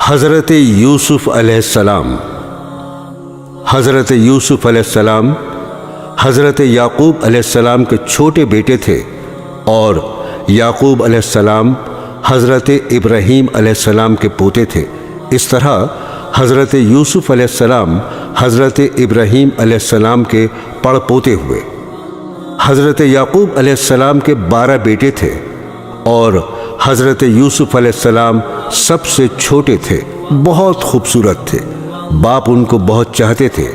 حضرت یوسف علیہ السلام حضرت یوسف علیہ السلام حضرت یعقوب علیہ السلام کے چھوٹے بیٹے تھے اور یعقوب علیہ السلام حضرت ابراہیم علیہ السلام کے پوتے تھے۔ اس طرح حضرت یوسف علیہ السلام حضرت ابراہیم علیہ السلام کے پڑ پوتے ہوئے۔ حضرت یعقوب علیہ السلام کے 12 بیٹے تھے اور حضرت یوسف علیہ السلام سب سے چھوٹے تھے، بہت خوبصورت تھے، باپ ان کو بہت چاہتے تھے۔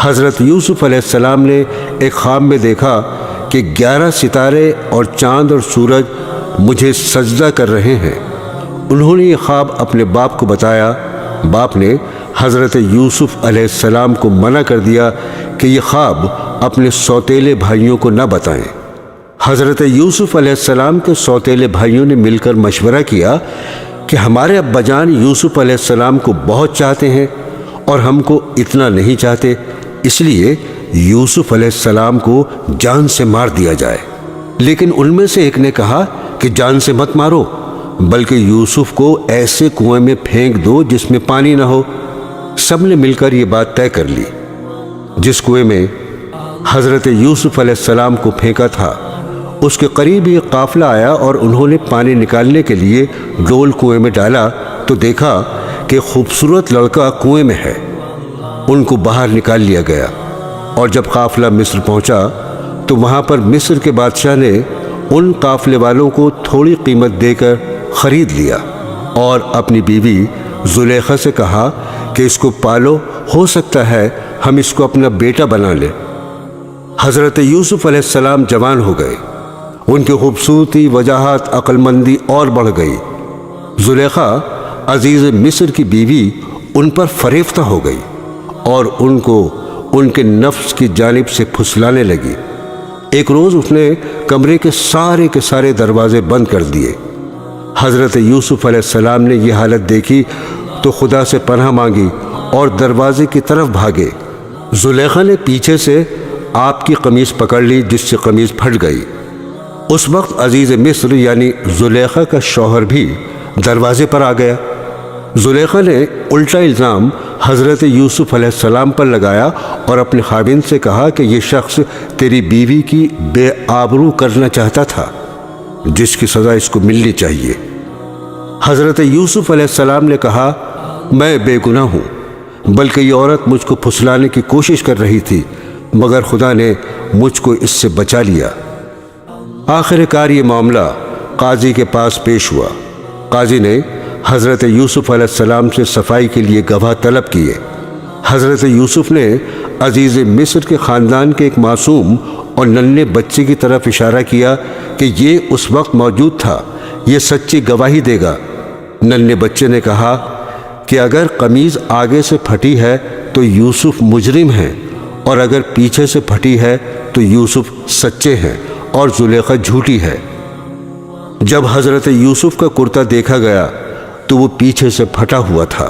حضرت یوسف علیہ السلام نے ایک خواب میں دیکھا کہ 11 ستارے اور چاند اور سورج مجھے سجدہ کر رہے ہیں۔ انہوں نے یہ خواب اپنے باپ کو بتایا۔ باپ نے حضرت یوسف علیہ السلام کو منع کر دیا کہ یہ خواب اپنے سوتیلے بھائیوں کو نہ بتائیں۔ حضرت یوسف علیہ السلام کے سوتیلے بھائیوں نے مل کر مشورہ کیا کہ ہمارے ابا جان یوسف علیہ السلام کو بہت چاہتے ہیں اور ہم کو اتنا نہیں چاہتے، اس لیے یوسف علیہ السلام کو جان سے مار دیا جائے۔ لیکن ان میں سے ایک نے کہا کہ جان سے مت مارو، بلکہ یوسف کو ایسے کنویں میں پھینک دو جس میں پانی نہ ہو۔ سب نے مل کر یہ بات طے کر لی۔ جس کنویں میں حضرت یوسف علیہ السلام کو پھینکا تھا اس کے قریب یہ قافلہ آیا اور انہوں نے پانی نکالنے کے لیے ڈول کنویں میں ڈالا تو دیکھا کہ خوبصورت لڑکا کنویں میں ہے۔ ان کو باہر نکال لیا گیا اور جب قافلہ مصر پہنچا تو وہاں پر مصر کے بادشاہ نے ان قافلے والوں کو تھوڑی قیمت دے کر خرید لیا اور اپنی بیوی زلیخا سے کہا کہ اس کو پالو، ہو سکتا ہے ہم اس کو اپنا بیٹا بنا لیں۔ حضرت یوسف علیہ السلام جوان ہو گئے، ان کی خوبصورتی، وجاہت، عقل مندی اور بڑھ گئی۔ زلیخا عزیز مصر کی بیوی ان پر فریفتہ ہو گئی اور ان کو ان کے نفس کی جانب سے پھسلانے لگی۔ ایک روز اس نے کمرے کے سارے دروازے بند کر دیے۔ حضرت یوسف علیہ السلام نے یہ حالت دیکھی تو خدا سے پناہ مانگی اور دروازے کی طرف بھاگے۔ زلیخا نے پیچھے سے آپ کی قمیص پکڑ لی جس سے قمیص پھٹ گئی۔ اس وقت عزیز مصر یعنی زلیخا کا شوہر بھی دروازے پر آ گیا۔ زلیخا نے الٹا الزام حضرت یوسف علیہ السلام پر لگایا اور اپنے خاوند سے کہا کہ یہ شخص تیری بیوی کی بے آبرو کرنا چاہتا تھا، جس کی سزا اس کو ملنی چاہیے۔ حضرت یوسف علیہ السلام نے کہا میں بے گناہ ہوں، بلکہ یہ عورت مجھ کو پھسلانے کی کوشش کر رہی تھی، مگر خدا نے مجھ کو اس سے بچا لیا۔ آخر کار یہ معاملہ قاضی کے پاس پیش ہوا۔ قاضی نے حضرت یوسف علیہ السلام سے صفائی کے لیے گواہ طلب کیے۔ حضرت یوسف نے عزیز مصر کے خاندان کے ایک معصوم اور ننھے بچے کی طرف اشارہ کیا کہ یہ اس وقت موجود تھا، یہ سچی گواہی دے گا۔ ننھے بچے نے کہا کہ اگر قمیض آگے سے پھٹی ہے تو یوسف مجرم ہیں اور اگر پیچھے سے پھٹی ہے تو یوسف سچے ہیں اور زلیخا جھوٹی ہے۔ جب حضرت یوسف کا کرتا دیکھا گیا تو وہ پیچھے سے پھٹا ہوا تھا۔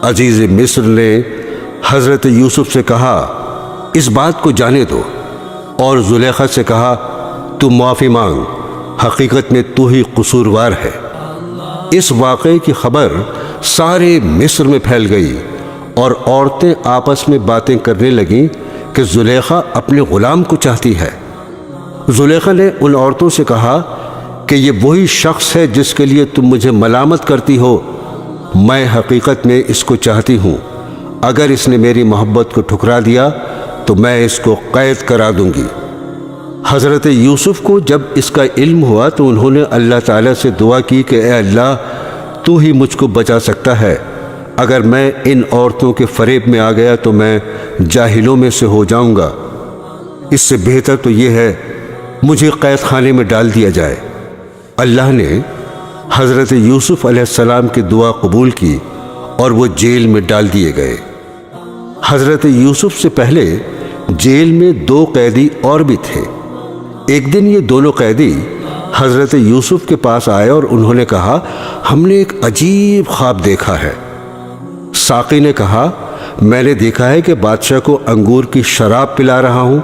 عزیز مصر نے حضرت یوسف سے کہا اس بات کو جانے دو، اور زلیخا سے کہا تو معافی مانگ، حقیقت میں تو ہی قصوروار ہے۔ اس واقعے کی خبر سارے مصر میں پھیل گئی اور عورتیں آپس میں باتیں کرنے لگیں کہ زلیخا اپنے غلام کو چاہتی ہے۔ زلیخا نے ان عورتوں سے کہا کہ یہ وہی شخص ہے جس کے لیے تم مجھے ملامت کرتی ہو، میں حقیقت میں اس کو چاہتی ہوں، اگر اس نے میری محبت کو ٹھکرا دیا تو میں اس کو قید کرا دوں گی۔ حضرت یوسف کو جب اس کا علم ہوا تو انہوں نے اللہ تعالیٰ سے دعا کی کہ اے اللہ تو ہی مجھ کو بچا سکتا ہے، اگر میں ان عورتوں کے فریب میں آ گیا تو میں جاہلوں میں سے ہو جاؤں گا، اس سے بہتر تو یہ ہے مجھے قید خانے میں ڈال دیا جائے۔ اللہ نے حضرت یوسف علیہ السلام کی دعا قبول کی اور وہ جیل میں ڈال دیے گئے۔ حضرت یوسف سے پہلے جیل میں 2 قیدی اور بھی تھے۔ ایک دن یہ دونوں قیدی حضرت یوسف کے پاس آئے اور انہوں نے کہا ہم نے ایک عجیب خواب دیکھا ہے۔ ساقی نے کہا میں نے دیکھا ہے کہ بادشاہ کو انگور کی شراب پلا رہا ہوں۔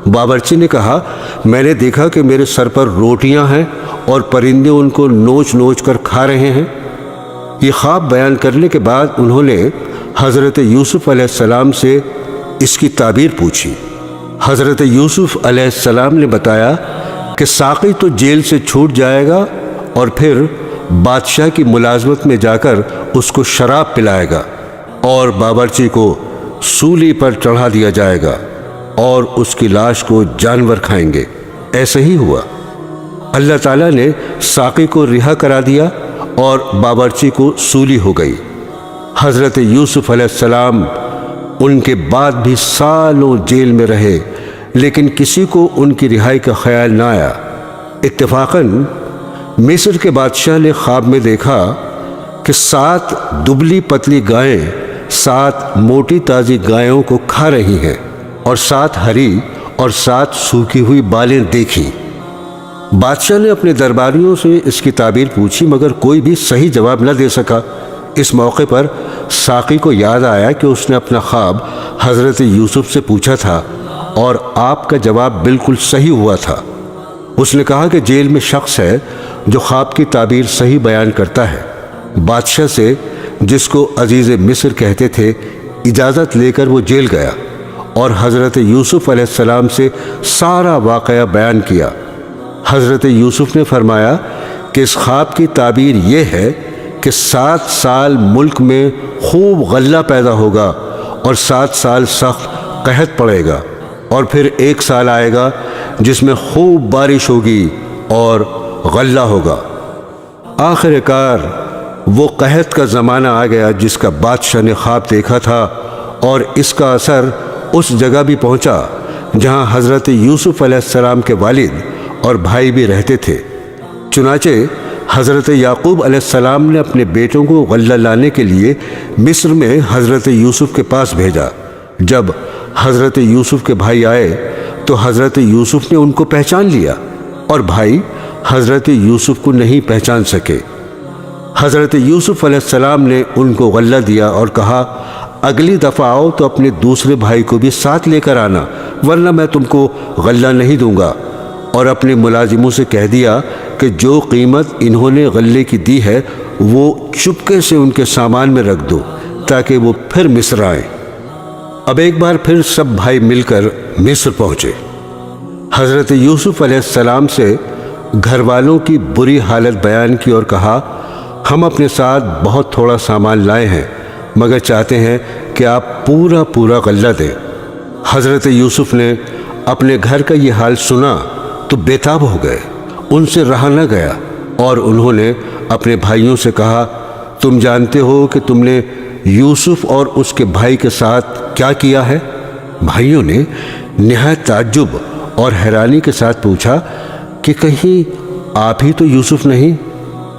باورچی نے کہا میں نے دیکھا کہ میرے سر پر روٹیاں ہیں اور پرندے ان کو نوچ نوچ کر کھا رہے ہیں۔ یہ خواب بیان کرنے کے بعد انہوں نے حضرت یوسف علیہ السلام سے اس کی تعبیر پوچھی۔ حضرت یوسف علیہ السلام نے بتایا کہ ساقی تو جیل سے چھوٹ جائے گا اور پھر بادشاہ کی ملازمت میں جا کر اس کو شراب پلائے گا اور باورچی کو سولی پر چڑھا دیا جائے گا اور اس کی لاش کو جانور کھائیں گے۔ ایسا ہی ہوا۔ اللہ تعالیٰ نے ساقی کو رہا کرا دیا اور باورچی کو سولی ہو گئی۔ حضرت یوسف علیہ السلام ان کے بعد بھی سالوں جیل میں رہے، لیکن کسی کو ان کی رہائی کا خیال نہ آیا۔ اتفاقاً مصر کے بادشاہ نے خواب میں دیکھا کہ 7 دبلی پتلی گائیں 7 موٹی تازی گایوں کو کھا رہی ہیں اور 7 ہری اور 7 سوکھی ہوئی بالیں دیکھی۔ بادشاہ نے اپنے درباریوں سے اس کی تعبیر پوچھی مگر کوئی بھی صحیح جواب نہ دے سکا۔ اس موقع پر ساقی کو یاد آیا کہ اس نے اپنا خواب حضرت یوسف سے پوچھا تھا اور آپ کا جواب بالکل صحیح ہوا تھا۔ اس نے کہا کہ جیل میں شخص ہے جو خواب کی تعبیر صحیح بیان کرتا ہے۔ بادشاہ سے، جس کو عزیز مصر کہتے تھے، اجازت لے کر وہ جیل گیا اور حضرت یوسف علیہ السلام سے سارا واقعہ بیان کیا۔ حضرت یوسف نے فرمایا کہ اس خواب کی تعبیر یہ ہے کہ 7 سال ملک میں خوب غلہ پیدا ہوگا اور 7 سال سخت قحط پڑے گا اور پھر 1 سال آئے گا جس میں خوب بارش ہوگی اور غلہ ہوگا۔ آخر کار وہ قحط کا زمانہ آ گیا جس کا بادشاہ نے خواب دیکھا تھا اور اس کا اثر اس جگہ بھی پہنچا جہاں حضرت یوسف علیہ السلام کے والد اور بھائی بھی رہتے تھے۔ چنانچہ حضرت یعقوب علیہ السلام نے اپنے بیٹوں کو غلہ لانے کے لیے مصر میں حضرت یوسف کے پاس بھیجا۔ جب حضرت یوسف کے بھائی آئے تو حضرت یوسف نے ان کو پہچان لیا اور بھائی حضرت یوسف کو نہیں پہچان سکے۔ حضرت یوسف علیہ السلام نے ان کو غلہ دیا اور کہا، اگلی دفعہ آؤ تو اپنے دوسرے بھائی کو بھی ساتھ لے کر آنا، ورنہ میں تم کو غلہ نہیں دوں گا۔ اور اپنے ملازموں سے کہہ دیا کہ جو قیمت انہوں نے غلے کی دی ہے وہ چپکے سے ان کے سامان میں رکھ دو تاکہ وہ پھر مصر آئیں۔ اب ایک بار پھر سب بھائی مل کر مصر پہنچے۔ حضرت یوسف علیہ السلام سے گھر والوں کی بری حالت بیان کی اور کہا، ہم اپنے ساتھ بہت تھوڑا سامان لائے ہیں مگر چاہتے ہیں کہ آپ پورا غلہ دیں۔ حضرت یوسف نے اپنے گھر کا یہ حال سنا تو بے تاب ہو گئے، ان سے رہا نہ گیا اور انہوں نے اپنے بھائیوں سے کہا، تم جانتے ہو کہ تم نے یوسف اور اس کے بھائی کے ساتھ کیا کیا ہے؟ بھائیوں نے نہایت تعجب اور حیرانی کے ساتھ پوچھا کہ کہیں آپ ہی تو یوسف نہیں؟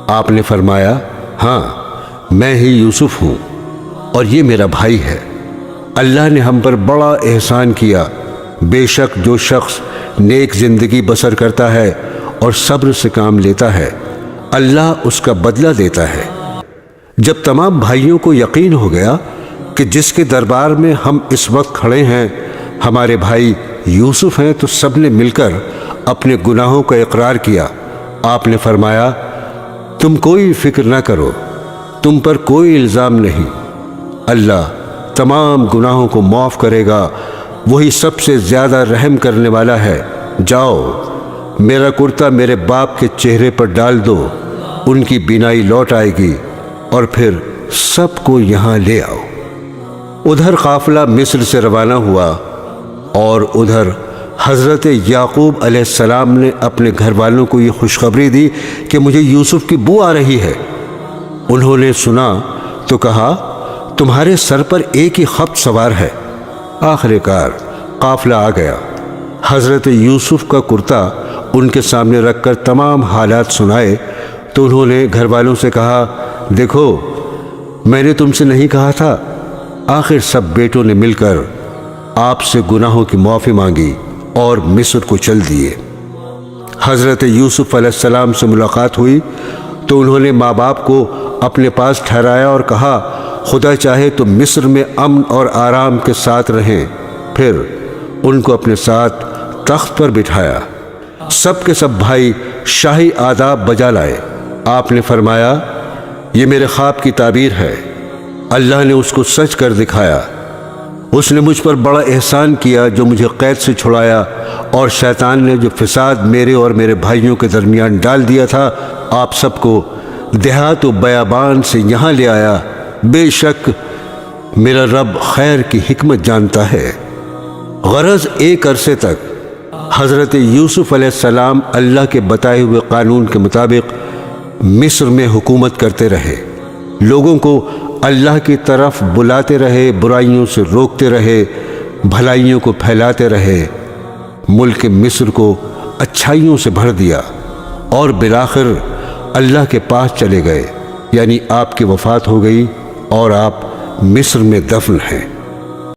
آپ نے فرمایا، ہاں میں ہی یوسف ہوں اور یہ میرا بھائی ہے۔ اللہ نے ہم پر بڑا احسان کیا۔ بے شک جو شخص نیک زندگی بسر کرتا ہے اور صبر سے کام لیتا ہے، اللہ اس کا بدلہ دیتا ہے۔ جب تمام بھائیوں کو یقین ہو گیا کہ جس کے دربار میں ہم اس وقت کھڑے ہیں ہمارے بھائی یوسف ہیں، تو سب نے مل کر اپنے گناہوں کا اقرار کیا۔ آپ نے فرمایا، تم کوئی فکر نہ کرو، تم پر کوئی الزام نہیں، اللہ تمام گناہوں کو معاف کرے گا، وہی سب سے زیادہ رحم کرنے والا ہے۔ جاؤ، میرا کرتا میرے باپ کے چہرے پر ڈال دو، ان کی بینائی لوٹ آئے گی اور پھر سب کو یہاں لے آؤ۔ ادھر قافلہ مصر سے روانہ ہوا اور ادھر حضرت یعقوب علیہ السلام نے اپنے گھر والوں کو یہ خوشخبری دی کہ مجھے یوسف کی بو آ رہی ہے۔ انہوں نے سنا تو کہا، تمہارے سر پر ایک ہی خبط سوار ہے۔ آخر کار قافلہ آ گیا۔ حضرت یوسف کا کرتا ان کے سامنے رکھ کر تمام حالات سنائے تو انہوں نے گھر والوں سے کہا، دیکھو میں نے تم سے نہیں کہا تھا۔ آخر سب بیٹوں نے مل کر آپ سے گناہوں کی معافی مانگی اور مصر کو چل دیے۔ حضرت یوسف علیہ السلام سے ملاقات ہوئی تو انہوں نے ماں باپ کو اپنے پاس ٹھہرایا اور کہا، خدا چاہے تو مصر میں امن اور آرام کے ساتھ رہیں۔ پھر ان کو اپنے ساتھ تخت پر بٹھایا۔ سب کے سب بھائی شاہی آداب بجا لائے۔ آپ نے فرمایا، یہ میرے خواب کی تعبیر ہے۔ اللہ نے اس کو سچ کر دکھایا۔ اس نے مجھ پر بڑا احسان کیا جو مجھے قید سے چھڑایا، اور شیطان نے جو فساد میرے اور میرے بھائیوں کے درمیان ڈال دیا تھا، آپ سب کو دیہات و بیابان سے یہاں لے آیا۔ بے شک میرا رب خیر کی حکمت جانتا ہے۔ غرض ایک عرصے تک حضرت یوسف علیہ السلام اللہ کے بتائے ہوئے قانون کے مطابق مصر میں حکومت کرتے رہے، لوگوں کو اللہ کی طرف بلاتے رہے، برائیوں سے روکتے رہے، بھلائیوں کو پھیلاتے رہے، ملک مصر کو اچھائیوں سے بھر دیا، اور بالآخر اللہ کے پاس چلے گئے، یعنی آپ کی وفات ہو گئی اور آپ مصر میں دفن ہیں۔